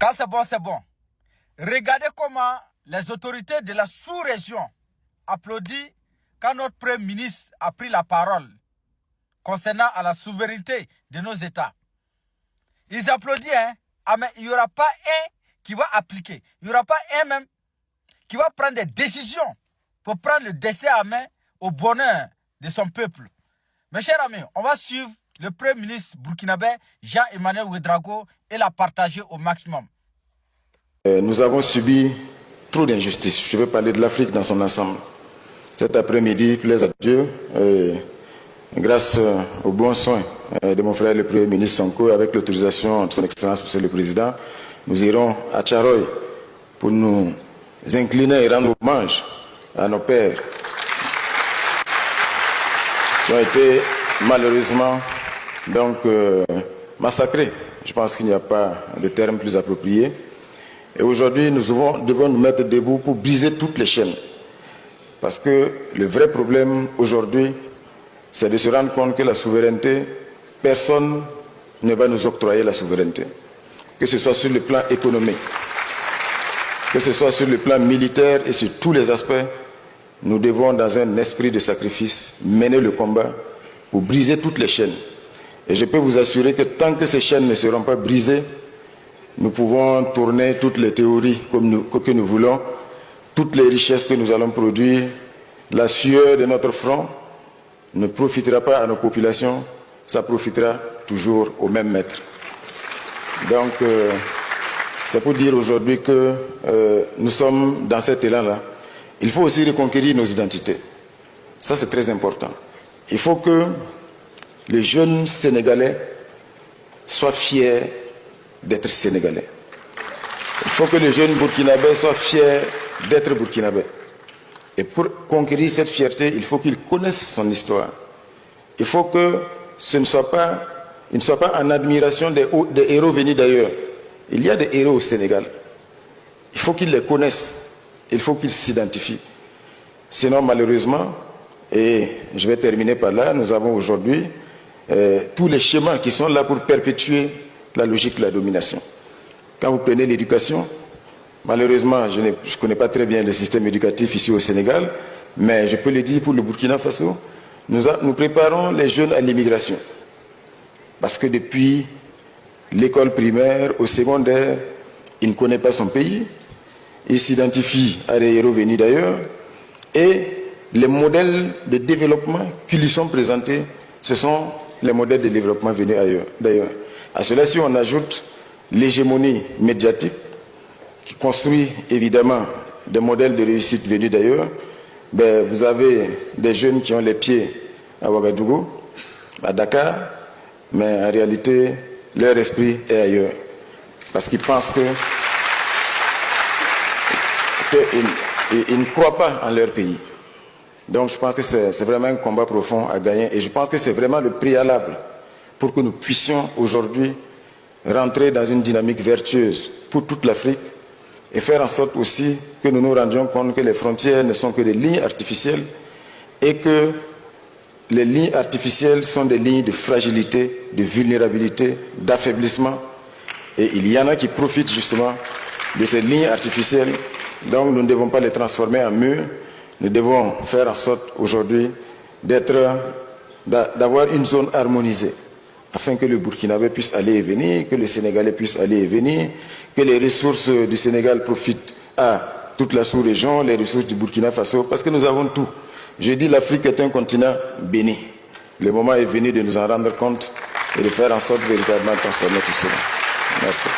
Quand c'est bon, c'est bon. Regardez comment les autorités de la sous-région applaudissent quand notre Premier ministre a pris la parole concernant à la souveraineté de nos États. Ils applaudissent, hein? Ah, mais il n'y aura pas un qui va appliquer. Il n'y aura pas un même qui va prendre des décisions pour prendre le destin à main au bonheur de son peuple. Mes chers amis, on va suivre le Premier ministre burkinabé Jean-Emmanuel Ouédraogo et la partager au maximum. Nous avons subi trop d'injustices. Je veux parler de l'Afrique dans son ensemble. Cet après-midi, plaise à Dieu, grâce aux bons soins de mon frère le Premier ministre Sonko, avec l'autorisation de son Excellence, Monsieur le Président, nous irons à Tcharoy pour nous incliner et rendre hommage à nos pères qui ont été malheureusement massacrés. Je pense qu'il n'y a pas de terme plus approprié. Et aujourd'hui, nous devons nous mettre debout pour briser toutes les chaînes. Parce que le vrai problème aujourd'hui, c'est de se rendre compte que la souveraineté, personne ne va nous octroyer la souveraineté. Que ce soit sur le plan économique, que ce soit sur le plan militaire et sur tous les aspects, nous devons, dans un esprit de sacrifice, mener le combat pour briser toutes les chaînes. Et je peux vous assurer que tant que ces chaînes ne seront pas brisées, nous pouvons tourner toutes les théories que nous voulons, toutes les richesses que nous allons produire, la sueur de notre front ne profitera pas à nos populations, ça profitera toujours au même maître. Donc, c'est pour dire aujourd'hui que nous sommes dans cet élan-là. Il faut aussi reconquérir nos identités. Ça, c'est très important. Il faut que les jeunes Sénégalais soient fiers d'être Sénégalais. Il faut que les jeunes Burkinabés soient fiers d'être Burkinabés. Et pour conquérir cette fierté, il faut qu'ils connaissent son histoire. Il faut que il ne soit pas en admiration des héros venus d'ailleurs. Il y a des héros au Sénégal. Il faut qu'ils les connaissent. Il faut qu'ils s'identifient. Sinon, malheureusement, et je vais terminer par là, nous avons aujourd'hui tous les schémas qui sont là pour perpétuer la logique de la domination. Quand vous prenez l'éducation, malheureusement, je ne connais pas très bien le système éducatif ici au Sénégal, mais je peux le dire pour le Burkina Faso, nous préparons les jeunes à l'immigration. Parce que depuis l'école primaire au secondaire, il ne connaît pas son pays, il s'identifie à des héros venus d'ailleurs, et les modèles de développement qui lui sont présentés, ce sont les modèles de développement venus d'ailleurs. À cela, si on ajoute l'hégémonie médiatique, qui construit évidemment des modèles de réussite venus d'ailleurs, ben, vous avez des jeunes qui ont les pieds à Ouagadougou, à Dakar, mais en réalité, leur esprit est ailleurs. Parce qu'ils pensent qu'ils ne croient pas en leur pays. Donc je pense que c'est vraiment un combat profond à gagner et je pense que c'est vraiment le préalable pour que nous puissions aujourd'hui rentrer dans une dynamique vertueuse pour toute l'Afrique et faire en sorte aussi que nous nous rendions compte que les frontières ne sont que des lignes artificielles et que les lignes artificielles sont des lignes de fragilité, de vulnérabilité, d'affaiblissement. Et il y en a qui profitent justement de ces lignes artificielles. Donc nous ne devons pas les transformer en murs. Nous devons faire en sorte aujourd'hui d'avoir une zone harmonisée afin que le Burkinabé puisse aller et venir, que le Sénégalais puisse aller et venir, que les ressources du Sénégal profitent à toute la sous-région, les ressources du Burkina Faso, parce que nous avons tout. Je dis l'Afrique est un continent béni. Le moment est venu de nous en rendre compte et de faire en sorte de véritablement transformer tout cela. Merci.